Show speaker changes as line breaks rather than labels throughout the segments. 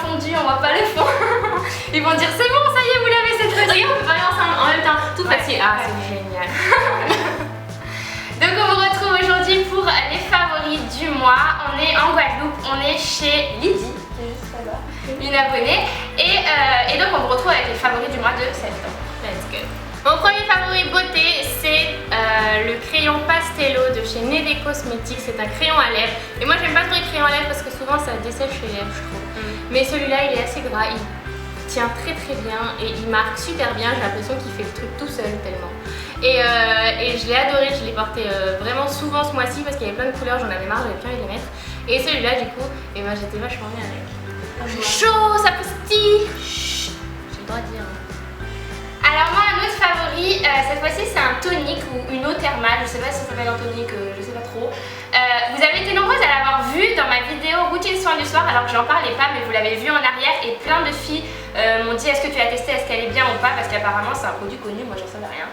fondu, on voit pas le fond. Ils vont dire c'est bon, ça y est, vous l'avez cette fois-ci.
Regarde, on peut parler ensemble en même temps, tout
Ouais.
facile. Ah, c'est génial.
Donc on vous retrouve aujourd'hui pour les favoris du mois. On est en Guadeloupe, on est chez Lydie, juste là-bas, une abonnée. Et donc on vous retrouve avec les favoris du mois de septembre.
Let's go. Mon premier favori beauté, c'est le crayon Pastello de chez Nede Cosmetics. C'est un crayon à lèvres. Et moi, j'aime pas trop les crayons à lèvres parce que souvent ça dessèche les lèvres, je trouve. Mais celui-là, il est assez gras, il tient très très bien et il marque super bien. J'ai l'impression qu'il fait le truc tout seul tellement. Et je l'ai adoré, je l'ai porté vraiment souvent ce mois-ci parce qu'il y avait plein de couleurs, j'en avais marre, j'avais plus envie de les mettre. Et celui-là, du coup, j'étais vachement bien avec. J'ai chaud, ça pétille. Chut, j'ai le droit de dire.
Alors moi un autre favori, cette fois-ci c'est un tonique ou une eau thermale, je sais pas si ça s'appelle un tonique, je sais pas trop. Vous avez été nombreuses à l'avoir vu dans ma vidéo routine soin du soir alors que j'en parlais pas mais vous l'avez vu en arrière et plein de filles m'ont dit est-ce que tu l'as testé, est-ce qu'elle est bien ou pas parce qu'apparemment c'est un produit connu, moi j'en savais rien.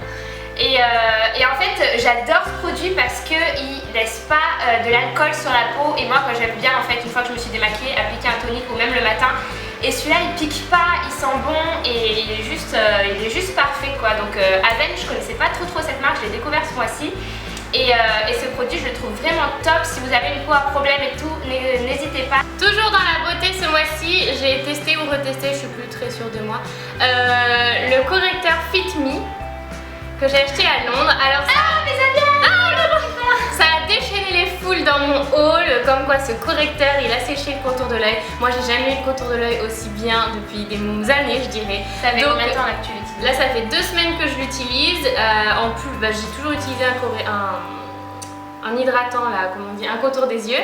Et en fait j'adore ce produit parce qu'il laisse pas de l'alcool sur la peau et moi quand j'aime bien en fait une fois que je me suis démaquillée appliquer un tonique ou même le matin. Et celui-là il pique pas, il sent bon et il est juste parfait quoi. Donc Aven, je connaissais pas trop cette marque, je l'ai découvert ce mois-ci. Et ce produit je le trouve vraiment top. Si vous avez une peau à problème et tout, n'hésitez pas.
Toujours dans la beauté ce mois-ci, j'ai testé ou retesté, je suis plus très sûre de moi, le correcteur Fit Me que j'ai acheté à Londres. Alors ça... Ça a déchaîné les foules dans mon haul, comme quoi ce correcteur il a séché le contour de l'œil. Moi j'ai jamais eu le contour de l'œil aussi bien depuis des années je dirais.
Ça fait
Donc,
combien de temps là que tu l'utilises?
Là ça fait 2 semaines que je l'utilise. En plus j'ai toujours utilisé un hydratant là, comme on dit, un contour des yeux.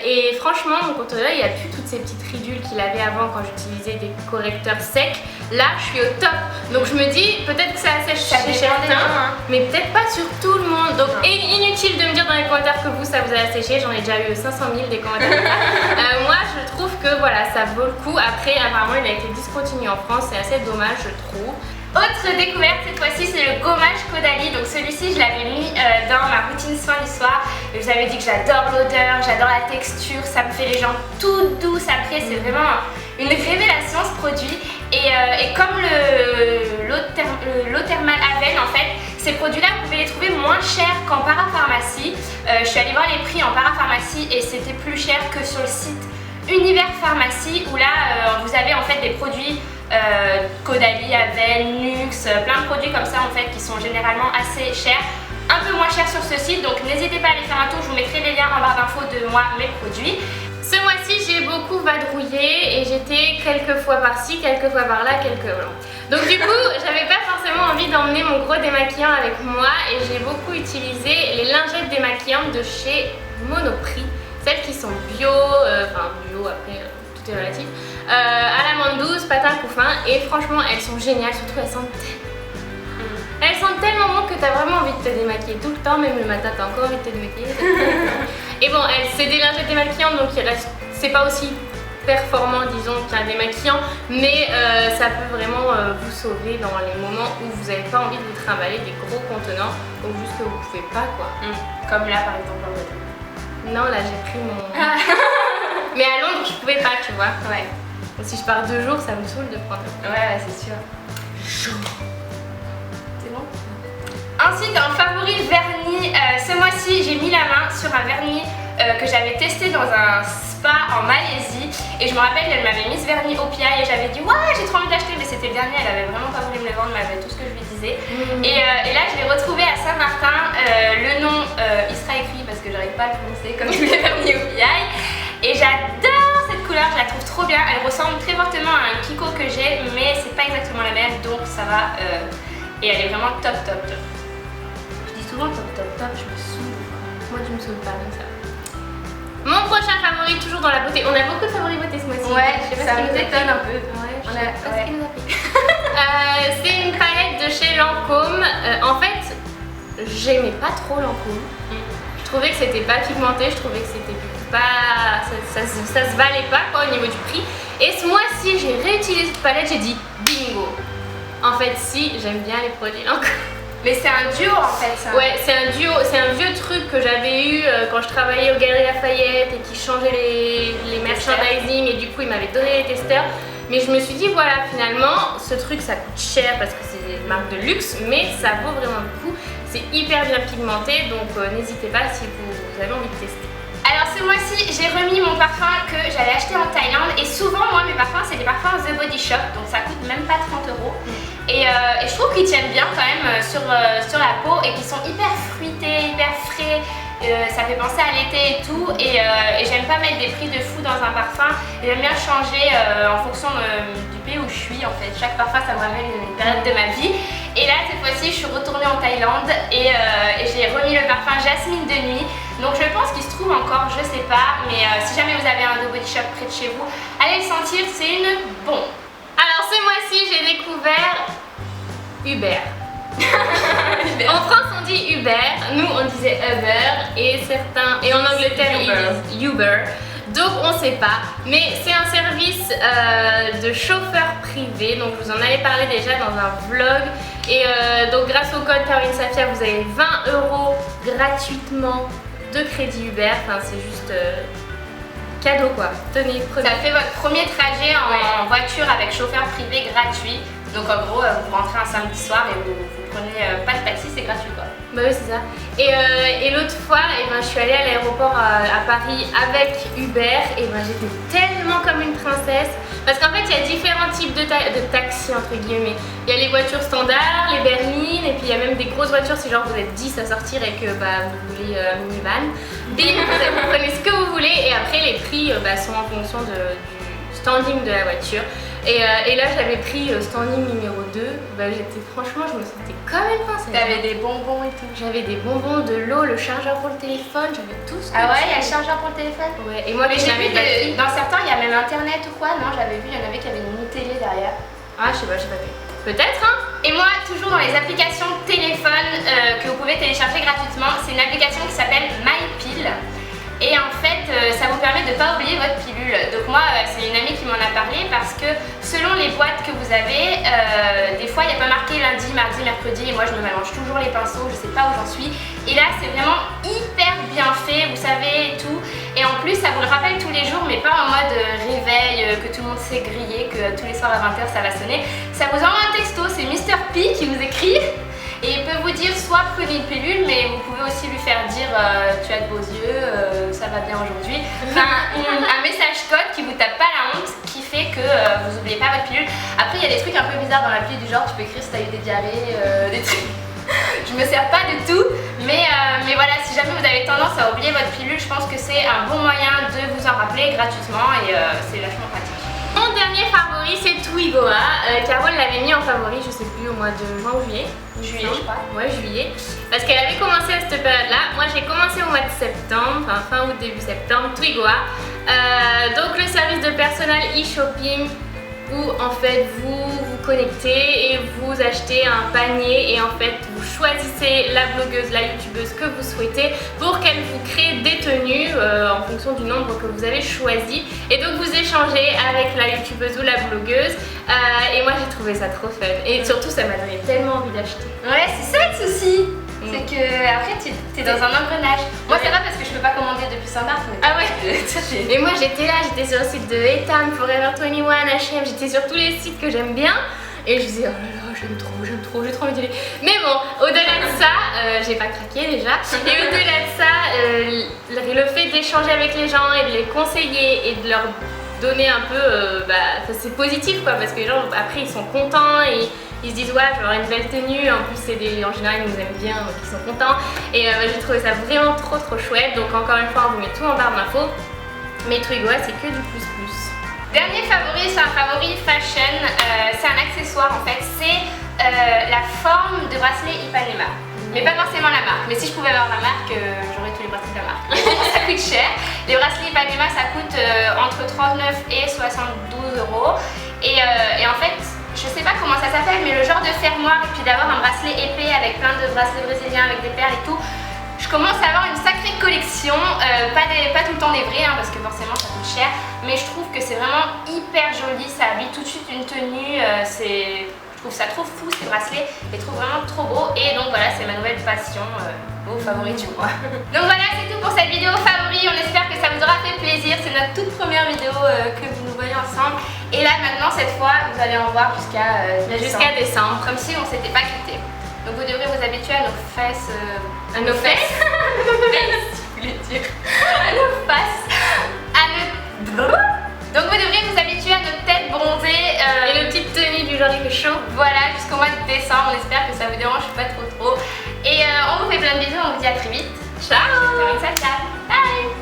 Et franchement mon contour de l'œil il a plus toutes ces petites ridules qu'il avait avant quand j'utilisais des correcteurs secs. Là je suis au top. Donc je me dis peut-être que ça assèche chez certains, mais peut-être pas sur tout le monde. Donc inutile de me dire dans les commentaires que vous ça vous a asséché. J'en ai déjà eu 500 000 des commentaires comme ça. Moi je trouve que voilà ça vaut le coup. Après apparemment il a été discontinué en France, c'est assez dommage je trouve.
Autre découverte cette fois-ci c'est le gommage Caudalie. Donc celui-ci je l'avais mis dans ma routine soin du soir. Et je vous avais dit que j'adore l'odeur, j'adore la texture, ça me fait les jambes toutes douces après, c'est vraiment une révélation ce produit. Et comme l'eau thermale Aven en fait, ces produits-là vous pouvez les trouver moins chers qu'en parapharmacie. Je suis allée voir les prix en parapharmacie et c'était plus cher que sur le site Univers Pharmacie où là vous avez en fait des produits Caudalie, Aven, Nuxe, plein de produits comme ça en fait qui sont généralement assez chers, un peu moins chers sur ce site, donc n'hésitez pas à aller faire un tour, je vous mettrai les liens en barre d'infos de moi, mes produits.
Ce mois-ci j'ai beaucoup vadrouillé et j'étais quelques fois par-ci, quelques fois par-là, Donc du coup j'avais pas forcément envie d'emmener mon gros démaquillant avec moi et j'ai beaucoup utilisé les lingettes démaquillantes de chez Monoprix, celles qui sont bio, bio après tout est relatif, à l'amande douce, patin couffin et franchement elles sont géniales, surtout elles sentent tellement bon que t'as vraiment envie de te démaquiller tout le temps, même le matin t'as encore envie de te démaquiller. Et bon, c'est des lingettes démaquillantes donc c'est pas aussi performant disons qu'un démaquillant, mais ça peut vraiment vous sauver dans les moments où vous n'avez pas envie de vous trimballer des gros contenants ou juste que vous pouvez pas quoi.
Comme là par exemple en Guadeloupe.
Non là j'ai pris mon... Mais à Londres je pouvais pas tu vois.
Ouais.
Donc, si je pars 2 jours ça me saoule de prendre.
Ouais c'est sûr. Chaud. C'est bon. Ensuite en favori vernis, ce mois-ci j'ai mis la main sur un vernis que j'avais testé dans un spa en Malaisie et je me rappelle qu'elle m'avait mis ce vernis au pied et j'avais dit ouais j'ai trop envie d'acheter mais c'était le dernier, elle avait vraiment pas voulu me le vendre, elle m'avait tout ce que je lui disais. Et là je l'ai retrouvé à Saint-Martin, le nom il sera écrit parce que j'arrive pas à le prononcer comme tous les vernis au pied et j'adore cette couleur, je la trouve trop bien, elle ressemble très fortement à un Kiko que j'ai mais c'est pas exactement la même donc ça va et elle est vraiment top. Je dis souvent top, je me saoule.
Moi tu me saoules pas donc ça va. Mon prochain favori, toujours dans la beauté. On a beaucoup de favoris beauté ce mois-ci.
Ouais,
je sais pas
ça
ce qui
nous
nous
étonne un peu.
Ouais, je sais pas ce qui nous a fait. C'est une palette de chez Lancôme. En fait, j'aimais pas trop Lancôme. Je trouvais que c'était pas pigmenté, je trouvais que c'était pas... Ça se valait pas quoi au niveau du prix. Et ce mois-ci, j'ai réutilisé cette palette, j'ai dit bingo. En fait, si, j'aime bien les produits Lancôme.
Mais c'est un duo en fait ça.
Ouais, c'est un duo, c'est un vieux truc que j'avais eu quand je travaillais aux Galeries Lafayette et qui changeait les merchandising et du coup il m'avait donné les testeurs. Mais je me suis dit voilà, finalement ce truc ça coûte cher parce que c'est une marque de luxe, mais ça vaut vraiment le coup. C'est hyper bien pigmenté, donc n'hésitez pas si vous avez envie de tester.
Alors ce mois-ci, j'ai remis mon parfum que j'allais acheter en Thaïlande et souvent moi mes parfums c'est des parfums The Body Shop, donc ça coûte même pas 30 €. Et je trouve qu'ils tiennent bien quand même sur la peau et qu'ils sont hyper fruités, hyper frais. Ça fait penser à l'été et tout et j'aime pas mettre des prix de fou dans un parfum. J'aime bien changer en fonction du pays où je suis en fait. Chaque parfum ça me ramène une période de ma vie. Et là cette fois-ci je suis retournée en Thaïlande et j'ai remis le parfum Jasmine de nuit. Donc je pense qu'il se trouve encore, je sais pas, mais si jamais vous avez un The Body Shop près de chez vous, allez le sentir, c'est une bombe.
Alors ce mois-ci j'ai découvert Uber. En France on dit Uber, nous on disait Uber et en Angleterre ils disent Uber. Donc on sait pas, mais c'est un service de chauffeur privé, donc je vous en avais parlé déjà dans un vlog. Et donc grâce au code Caroline Safia vous avez 20 € gratuitement de crédit Uber, enfin c'est juste cadeau quoi. Tenez, prenez.
Ça fait votre premier trajet en voiture avec chauffeur privé gratuit. Donc en gros, vous rentrez un samedi soir et vous prenez pas de taxi, c'est gratuit quoi.
Bah oui, c'est ça. Et l'autre fois, je suis allée à l'aéroport à Paris avec Uber et j'étais tellement comme une princesse. Parce qu'en fait, il y a différents types de taxis entre guillemets. Il y a les voitures standards, les berlines, et puis il y a même des grosses voitures si genre vous êtes 10 à sortir et que vous voulez un minivan. Bim, vous prenez ce que vous voulez et après les prix sont en fonction du standing de la voiture. Et là j'avais pris standing numéro 2, franchement je me sentais comme une princesse.
T'avais des bonbons et tout.
J'avais des bonbons, de l'eau, le chargeur pour le téléphone, j'avais tout ce que
Ah ouais, il y a le chargeur pour le téléphone.
Ouais, et moi
mais j'ai vu dans certains il y a même internet ou quoi, non j'avais vu, il y en avait qui avaient une télé derrière.
Ah je sais pas vu. Peut-être hein.
Et moi toujours dans les applications téléphone que vous pouvez télécharger gratuitement, c'est une application qui s'appelle MyPill. Et en fait, ça vous permet de ne pas oublier votre pilule. Donc moi, c'est une amie qui m'en a parlé parce que selon les boîtes que vous avez, des fois il n'y a pas marqué lundi, mardi, mercredi et moi je me mélange toujours les pinceaux, je sais pas où j'en suis. Et là c'est vraiment hyper bien fait, vous savez, et tout. Et en plus ça vous le rappelle tous les jours mais pas en mode réveil, que tout le monde s'est grillé, que tous les soirs à 20 h ça va sonner. Ça vous envoie un texto, c'est Mr. P qui vous écrit. Et il peut vous dire soit prenez une pilule, mais vous pouvez aussi lui faire dire tu as de beaux yeux, ça va bien aujourd'hui. Enfin, un message code qui vous tape pas la honte, qui fait que vous n'oubliez pas votre pilule. Après, il y a des trucs un peu bizarres dans l'appli du genre tu peux écrire si tu as eu des diarrhées, des trucs. Je me sers pas du tout, mais voilà, si jamais vous avez tendance à oublier votre pilule, je pense que c'est un bon moyen de vous en rappeler gratuitement et c'est vachement pratique.
Mon dernier favori c'est Twigoa. Carole l'avait mis en favori, je sais plus, au mois de juin ou juillet.
Juillet, je crois.
Ouais, juillet. Parce qu'elle avait commencé à cette période-là. Moi j'ai commencé au mois de septembre, enfin fin août, début septembre, Twigoa. Donc le service de personal e-shopping où en fait vous vous connectez et vous achetez un panier et en fait vous choisissez la blogueuse, la youtubeuse que vous souhaitez pour qu'elle vous crée des tenues en fonction du nombre que vous avez choisi et donc vous échangez avec la youtubeuse ou la blogueuse et moi j'ai trouvé ça trop fun et surtout ça m'a donné tellement envie d'acheter.
Ouais, c'est ça le souci. C'est que après tu es dans un engrenage. Moi ça va parce que je peux pas commander depuis Saint-Marc.
Ah ouais. Et moi j'étais là, j'étais sur le site de Etam, Forever 21, H&M, j'étais sur tous les sites que j'aime bien. Et je disais oh là là j'aime trop, j'ai trop envie d'y aller. Mais bon, au-delà de ça, j'ai pas craqué déjà. Et au-delà de ça, le fait d'échanger avec les gens et de les conseiller et de leur donner un peu, c'est positif quoi, parce que les gens après ils sont contents et ils se disent ouais je vais avoir une belle tenue, en plus c'est en général ils nous aiment bien donc ils sont contents et j'ai trouvé ça vraiment trop chouette. Donc encore une fois on vous met tout en barre d'infos, mais Twigoa c'est que du plus.
Dernier favori, c'est un favori fashion, c'est un accessoire en fait, c'est la forme de bracelet Ipanema. Mais pas forcément la marque, mais si je pouvais avoir la marque, j'aurais tous les bracelets de la marque. Ça coûte cher, les bracelets Ipanema ça coûte entre 39 et 72 €. Et en fait, je sais pas comment ça s'appelle, mais le genre de fermoir et puis d'avoir un bracelet épais avec plein de bracelets brésiliens avec des perles et tout, je commence à avoir une sacrée collection, pas tout le temps des vrais parce que forcément ça coûte cher, mais je trouve que c'est vraiment hyper joli, ça habille tout de suite une tenue, je trouve trouve ça trop fou ces bracelets, je les trouve vraiment trop beaux et donc voilà, c'est ma nouvelle passion, vos favoris du mois. Donc voilà, c'est tout pour cette vidéo favoris, on espère que ça vous aura fait plaisir, c'est notre toute première vidéo que vous nous voyez ensemble et là maintenant cette fois vous allez en voir jusqu'à décembre, comme si on s'était pas quitté. Donc vous devrez vous habituer à nos fesses,
à nos fesses,
je voulais dire, à nos faces, donc vous devrez vous habituer à nos têtes bronzées
et nos petites tenues du genre il fait chaud.
Voilà, jusqu'au mois de décembre, on espère que ça vous dérange pas trop. Et on vous fait plein de bisous, on vous dit à très vite.
Ciao.
Ciao.